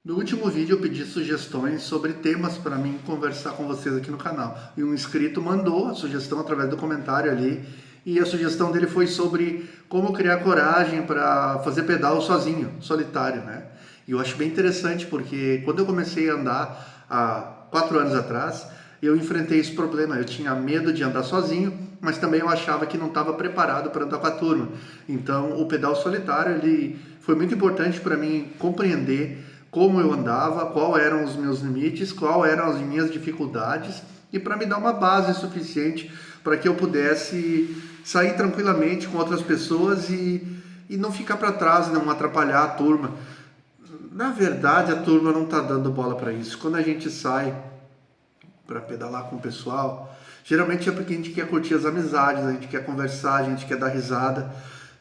No último vídeo eu pedi sugestões sobre temas para mim conversar com vocês aqui no canal. E um inscrito mandou a sugestão através do comentário ali. E a sugestão dele foi sobre como criar coragem para fazer pedal sozinho, solitário, né? E eu acho bem interessante porque quando eu comecei a andar há 4 anos atrás, eu enfrentei esse problema. Eu tinha medo de andar sozinho, mas também eu achava que não estava preparado para andar com a turma. Então o pedal solitário ele foi muito importante para mim compreender como eu andava, quais eram os meus limites, quais eram as minhas dificuldades e para me dar uma base suficiente para que eu pudesse sair tranquilamente com outras pessoas e não ficar para trás, não atrapalhar a turma. Na verdade, a turma não está dando bola para isso. Quando a gente sai para pedalar com o pessoal, geralmente é porque a gente quer curtir as amizades, a gente quer conversar, a gente quer dar risada.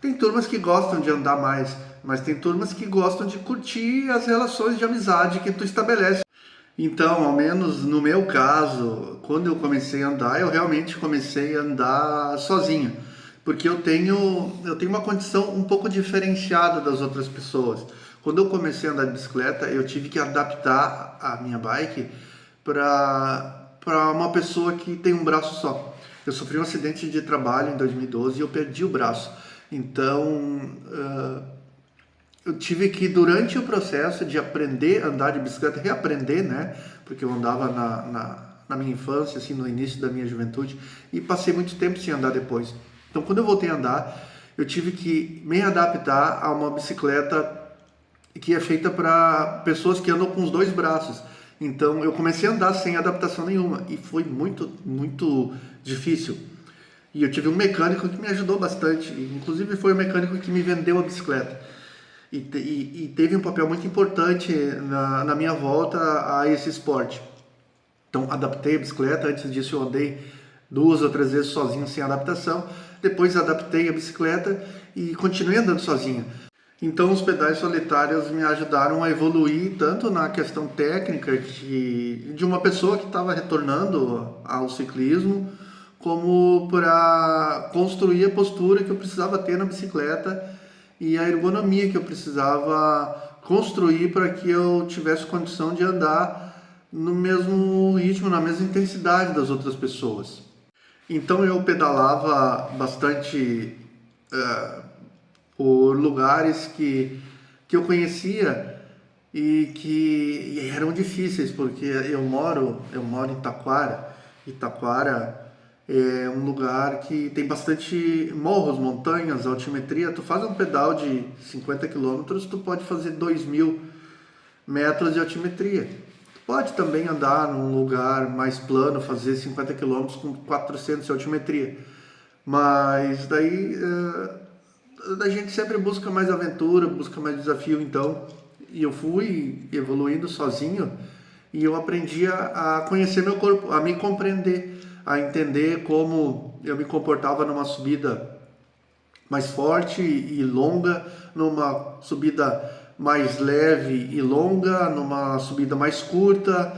Tem turmas que gostam de andar mais, mas tem turmas que gostam de curtir as relações de amizade que tu estabelece. Então, ao menos no meu caso, quando eu comecei a andar, eu realmente comecei a andar sozinho, porque eu tenho uma condição um pouco diferenciada das outras pessoas. Quando eu comecei a andar de bicicleta, eu tive que adaptar a minha bike para uma pessoa que tem um braço só. Eu sofri um acidente de trabalho em 2012 e eu perdi o braço. Então, eu tive que, durante o processo de aprender a andar de bicicleta, reaprender, né? Porque eu andava na minha infância, assim, no início da minha juventude, e passei muito tempo sem andar depois. Então, quando eu voltei a andar, eu tive que me adaptar a uma bicicleta que é feita para pessoas que andam com os dois braços. Então, eu comecei a andar sem adaptação nenhuma, e foi muito, muito difícil. E eu tive um mecânico que me ajudou bastante, inclusive foi o mecânico que me vendeu a bicicleta. E teve um papel muito importante na minha volta a esse esporte. Então, adaptei a bicicleta. Antes disso, eu andei 2 ou 3 vezes sozinho, sem adaptação. Depois, adaptei a bicicleta e continuei andando sozinho. Então, os pedais solitários me ajudaram a evoluir tanto na questão técnica de uma pessoa que estava retornando ao ciclismo, como para construir a postura que eu precisava ter na bicicleta e a ergonomia que eu precisava construir para que eu tivesse condição de andar no mesmo ritmo, na mesma intensidade das outras pessoas. Então eu pedalava bastante por lugares que eu conhecia e que eram difíceis, porque eu moro em Taquara. E Taquara é um lugar que tem bastante morros, montanhas, altimetria. Tu faz um pedal de 50 quilômetros, tu pode fazer 2.000 metros de altimetria. Tu pode também andar num lugar mais plano, fazer 50 quilômetros com 400 de altimetria. Mas daí a gente sempre busca mais aventura, busca mais desafio, então. E eu fui evoluindo sozinho e eu aprendi a conhecer meu corpo, a me compreender, a entender como eu me comportava numa subida mais forte e longa, numa subida mais leve e longa, numa subida mais curta.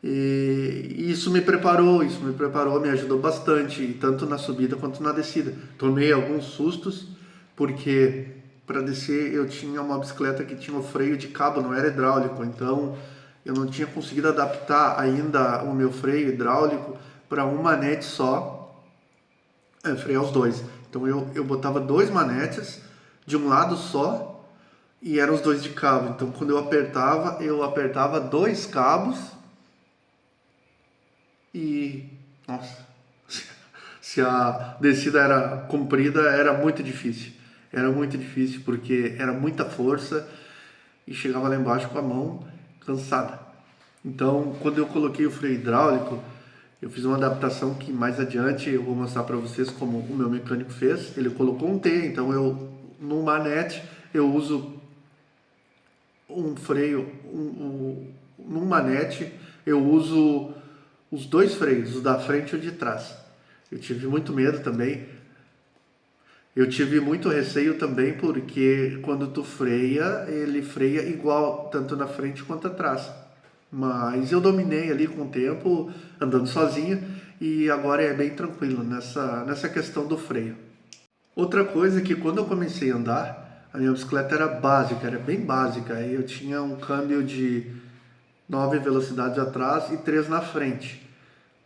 E isso me preparou, me ajudou bastante, tanto na subida quanto na descida. Tomei alguns sustos, porque para descer eu tinha uma bicicleta que tinha o freio de cabo, não era hidráulico, então eu não tinha conseguido adaptar ainda o meu freio hidráulico para um manete só, frear os dois. Então eu botava 2 manetes de um lado só e eram os dois de cabo. Então quando eu apertava 2 cabos e, nossa, se a descida era comprida, era muito difícil. Era muito difícil porque era muita força e chegava lá embaixo com a mão cansada. Então, quando eu coloquei o freio hidráulico, eu fiz uma adaptação que mais adiante eu vou mostrar para vocês como o meu mecânico fez. Ele colocou um T, então no manete eu uso um freio, num manete eu uso os 2 freios, o da frente e o de trás. Eu tive muito medo também. Eu tive muito receio também porque quando tu freia, ele freia igual, tanto na frente quanto atrás. Mas eu dominei ali com o tempo, andando sozinho, e agora é bem tranquilo nessa questão do freio. Outra coisa é que quando eu comecei a andar, A minha bicicleta era básica, era bem básica. Aí eu tinha um câmbio de 9 velocidades atrás e 3 na frente.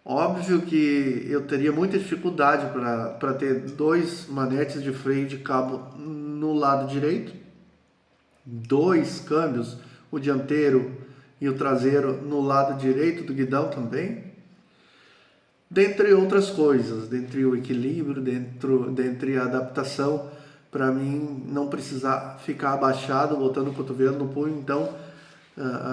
Óbvio que eu teria muita dificuldade para ter dois manetes de freio de cabo no lado direito, dois câmbios, o dianteiro e o traseiro no lado direito do guidão também, dentre outras coisas, dentre o equilíbrio, dentre a adaptação, para mim não precisar ficar abaixado, botando o cotovelo no punho. Então,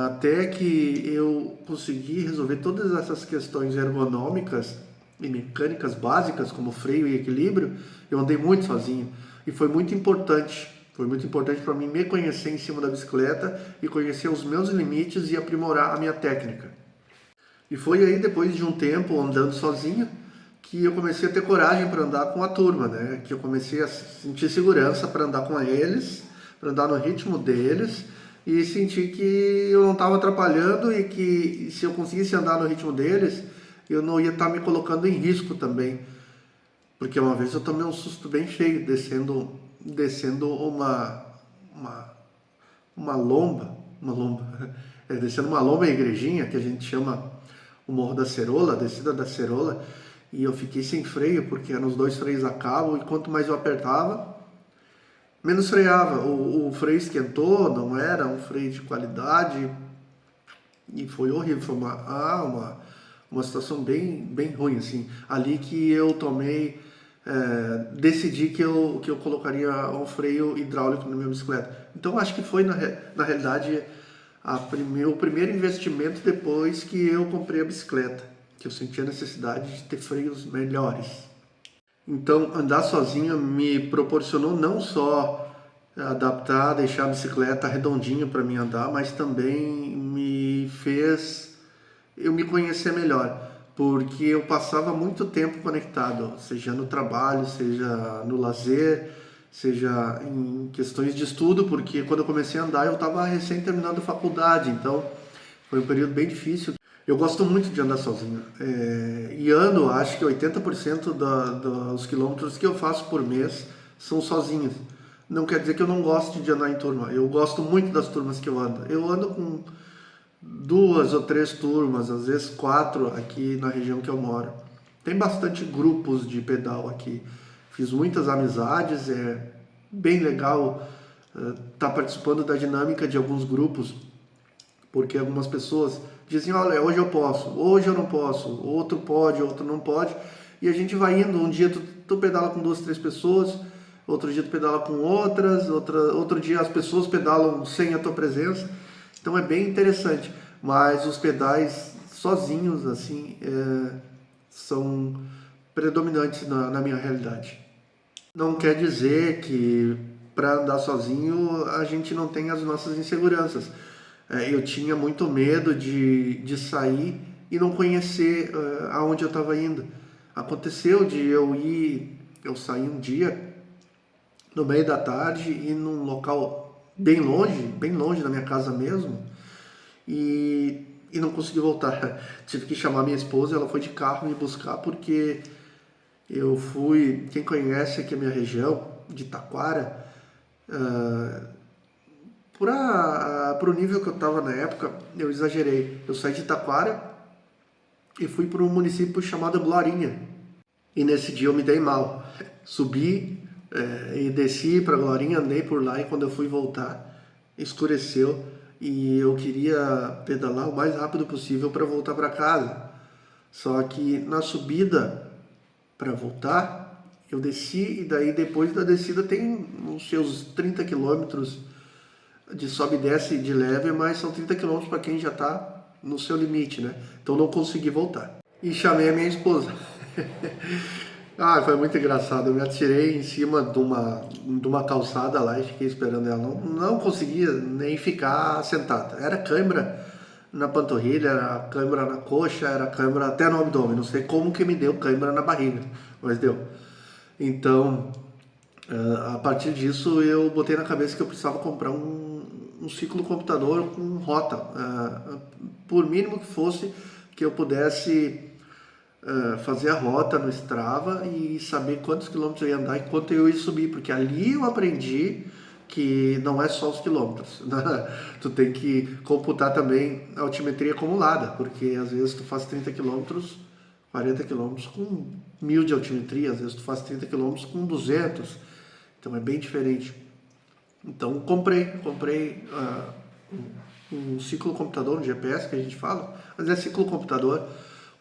até que eu consegui resolver todas essas questões ergonômicas e mecânicas básicas, como freio e equilíbrio, eu andei muito sozinho. E foi muito importante. Foi muito importante para mim me conhecer em cima da bicicleta e conhecer os meus limites e aprimorar a minha técnica. E foi aí, depois de um tempo andando sozinho, que eu comecei a ter coragem para andar com a turma, né? Que eu comecei a sentir segurança para andar com eles, para andar no ritmo deles, e senti que eu não estava atrapalhando e que se eu conseguisse andar no ritmo deles, eu não ia estar me colocando em risco também. Porque uma vez eu tomei um susto bem feio descendo uma lomba, descendo uma lomba em igrejinha, que a gente chama o Morro da Cerola, a descida da Cerola, e eu fiquei sem freio, porque eram os dois freios a cabo, e quanto mais eu apertava, menos freava. O freio esquentou, não era um freio de qualidade, e foi horrível, foi uma situação bem ruim, assim. Ali que eu tomei, decidi que eu colocaria um freio hidráulico na minha bicicleta. Então acho que foi, na realidade, o primeiro investimento depois que eu comprei a bicicleta, que eu senti a necessidade de ter freios melhores. Então, andar sozinho me proporcionou não só adaptar, deixar a bicicleta redondinha para mim andar, mas também me fez eu me conhecer melhor, porque eu passava muito tempo conectado, seja no trabalho, seja no lazer, seja em questões de estudo, porque quando eu comecei a andar eu estava recém terminando a faculdade, então foi um período bem difícil. Eu gosto muito de andar sozinho. E ando, acho que 80% dos quilômetros que eu faço por mês são sozinhos. Não quer dizer que eu não goste de andar em turma. Eu gosto muito das turmas que eu ando. Eu ando com 2 ou 3 turmas, às vezes 4 aqui na região que eu moro. Tem bastante grupos de pedal aqui. Fiz muitas amizades, é bem legal estar participando da dinâmica de alguns grupos, porque algumas pessoas dizem, olha, hoje eu posso, hoje eu não posso, outro pode, outro não pode, e a gente vai indo. Um dia tu pedala com 2, 3 pessoas, outro dia tu pedala com outras, outro dia as pessoas pedalam sem a tua presença, então é bem interessante. Mas os pedais sozinhos, assim, são predominantes na minha realidade. Não quer dizer que para andar sozinho a gente não tem as nossas inseguranças. Eu tinha muito medo de sair e não conhecer aonde eu estava indo. Aconteceu de eu sair um dia no meio da tarde e num local bem longe da minha casa mesmo, e não consegui voltar. Tive que chamar minha esposa, ela foi de carro me buscar, porque eu fui, quem conhece aqui a minha região, de Taquara, para o nível que eu estava na época, eu exagerei. Eu saí de Taquara e fui para um município chamado Glorinha. E nesse dia eu me dei mal. Subi e desci para Glorinha, andei por lá, e quando eu fui voltar, escureceu e eu queria pedalar o mais rápido possível para voltar para casa. Só que na subida para voltar, eu desci, e daí depois da descida tem uns seus 30 quilômetros de sobe e desce de leve, mas são 30 quilômetros para quem já está no seu limite, né? Então não consegui voltar. E chamei a minha esposa. Foi muito engraçado. Eu me atirei em cima de uma calçada lá e fiquei esperando ela. Não conseguia nem ficar sentado. Era cãibra na panturrilha, era cãibra na coxa, era cãibra até no abdômen. Não sei como que me deu cãibra na barriga, mas deu. Então, a partir disso, eu botei na cabeça que eu precisava comprar um ciclocomputador com rota, por mínimo que fosse, que eu pudesse fazer a rota no Strava e saber quantos quilômetros eu ia andar e quanto eu ia subir, porque ali eu aprendi que não é só os quilômetros, né? Tu tem que computar também a altimetria acumulada, porque às vezes tu faz 30 quilômetros, 40 quilômetros com 1000 de altimetria, às vezes tu faz 30 quilômetros com 200, então é bem diferente. Então comprei um ciclocomputador, um GPS que a gente fala, mas é ciclocomputador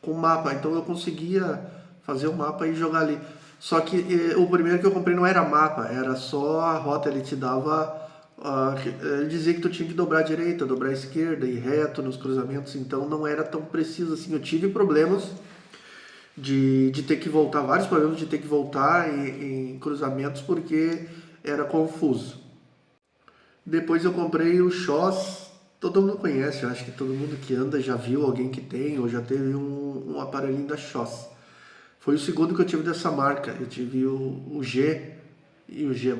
com mapa, então eu conseguia fazer o mapa e jogar ali. Só que o primeiro que eu comprei não era mapa, era só a rota, ele te dava, ele dizia que tu tinha que dobrar à direita, dobrar à esquerda e reto nos cruzamentos, então não era tão preciso assim. Eu tive problemas de ter que voltar, vários problemas de ter que voltar em cruzamentos porque era confuso. Depois eu comprei o Shoss, todo mundo conhece, eu acho que todo mundo que anda já viu alguém que tem ou já teve um aparelhinho da Shoss. Foi o segundo que eu tive dessa marca, eu tive o G e o G+,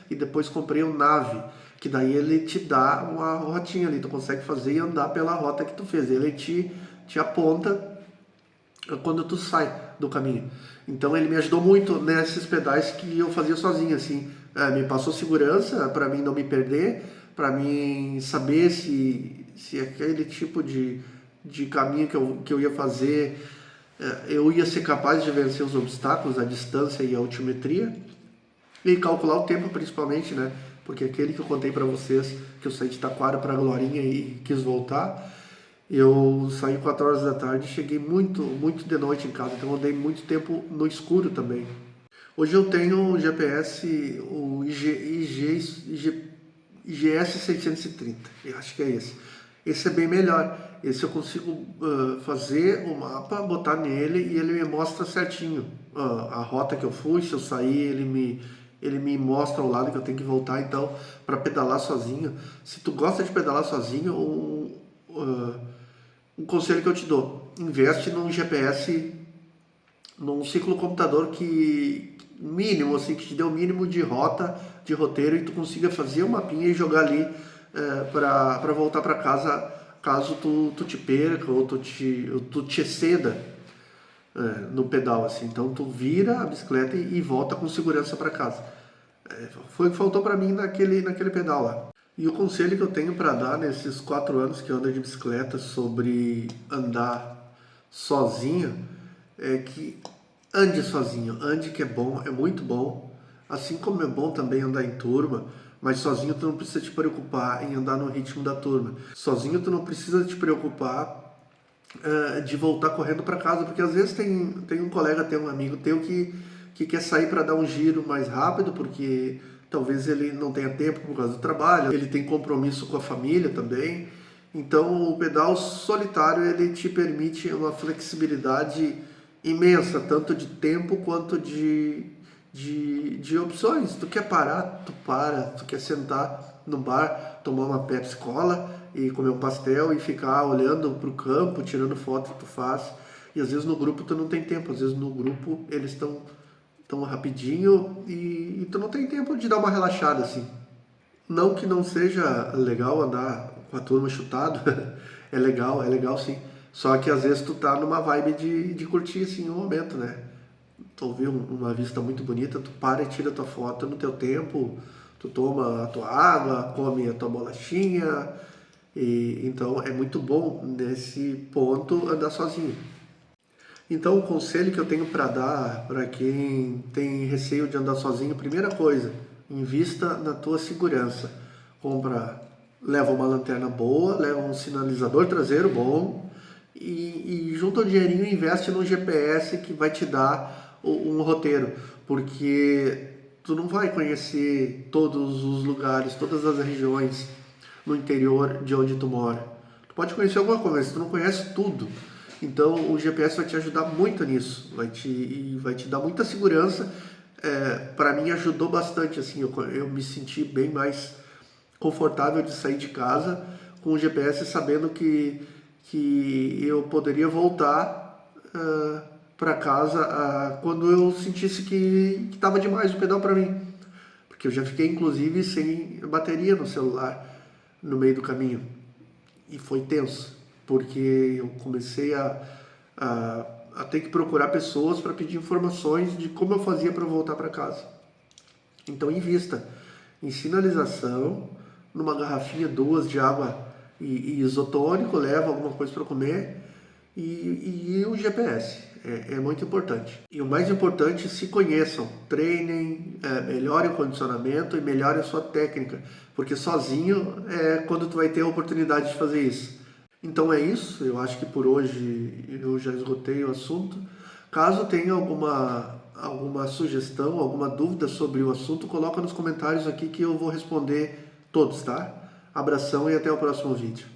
e depois comprei o Nave, que daí ele te dá uma rotinha ali, tu consegue fazer e andar pela rota que tu fez, ele te aponta quando tu sai do caminho. Então ele me ajudou muito nesses pedais que eu fazia sozinho, assim. Me passou segurança para mim não me perder, para mim saber se aquele tipo de caminho que eu ia fazer, eu ia ser capaz de vencer os obstáculos, a distância e a altimetria, e calcular o tempo principalmente, né? Porque aquele que eu contei para vocês, que eu saí de Taquara para Glorinha e quis voltar, eu saí 4 horas da tarde e cheguei muito de noite em casa, então eu andei muito tempo no escuro também. Hoje eu tenho o GPS, o IGS 630, eu acho que é esse. Esse é bem melhor. Esse eu consigo fazer o mapa, botar nele e ele me mostra certinho a rota que eu fui, se eu sair ele me mostra o lado que eu tenho que voltar. Então, para pedalar sozinho, se tu gosta de pedalar sozinho, um conselho que eu te dou: investe num GPS, num ciclocomputador que mínimo, assim, que te dê o mínimo de rota, de roteiro, e tu consiga fazer um mapinha e jogar ali para voltar para casa caso tu te perca ou tu te exceda no pedal, assim. Então tu vira a bicicleta e volta com segurança para casa. Foi o que faltou para mim naquele pedal lá. E o conselho que eu tenho para dar nesses 4 anos que eu ando de bicicleta sobre andar sozinho é que ande sozinho, ande, que é bom, é muito bom. Assim como é bom também andar em turma, mas sozinho tu não precisa te preocupar em andar no ritmo da turma. Sozinho tu não precisa te preocupar de voltar correndo para casa, porque às vezes tem um colega teu, um amigo teu que quer sair para dar um giro mais rápido, porque talvez ele não tenha tempo por causa do trabalho, ele tem compromisso com a família também. Então o pedal solitário ele te permite uma flexibilidade imensa, tanto de tempo quanto de opções. Tu quer parar, tu para. Tu quer sentar no bar, tomar uma Pepsi Cola e comer um pastel e ficar olhando para o campo, tirando foto, tu faz. E às vezes no grupo tu não tem tempo, às vezes no grupo eles estão tão rapidinho e tu não tem tempo de dar uma relaxada assim. Não que não seja legal andar com a turma chutado, é legal sim. Só que às vezes tu tá numa vibe de curtir assim o momento, né? Tu vê uma vista muito bonita, tu para e tira tua foto no teu tempo, tu toma a tua água, come a tua bolachinha, e então é muito bom nesse ponto andar sozinho. Então o conselho que eu tenho para dar para quem tem receio de andar sozinho, primeira coisa, invista na tua segurança. Leva uma lanterna boa, leva um sinalizador traseiro bom e junta o dinheirinho e investe no GPS que vai te dar um roteiro, porque tu não vai conhecer todos os lugares, todas as regiões no interior de onde tu mora. Tu pode conhecer alguma coisa, mas tu não conhece tudo. Então o GPS vai te ajudar muito nisso, vai te dar muita segurança. Para mim ajudou bastante, assim, eu me senti bem mais confortável de sair de casa com o GPS, sabendo que eu poderia voltar para casa quando eu sentisse que estava demais o pedal para mim, porque eu já fiquei inclusive sem bateria no celular no meio do caminho e foi tenso, porque eu comecei a ter que procurar pessoas para pedir informações de como eu fazia para voltar para casa. Então invista em sinalização, numa garrafinha, 2 de água e isotônico, leva alguma coisa para comer e o GPS. É muito importante. E o mais importante, se conheçam, treinem, melhorem o condicionamento e melhorem a sua técnica, porque sozinho é quando tu vai ter a oportunidade de fazer isso. Então é isso, eu acho que por hoje eu já esgotei o assunto. Caso tenha alguma sugestão, alguma dúvida sobre o assunto, coloca nos comentários aqui que eu vou responder todos, tá? Abração e até o próximo vídeo.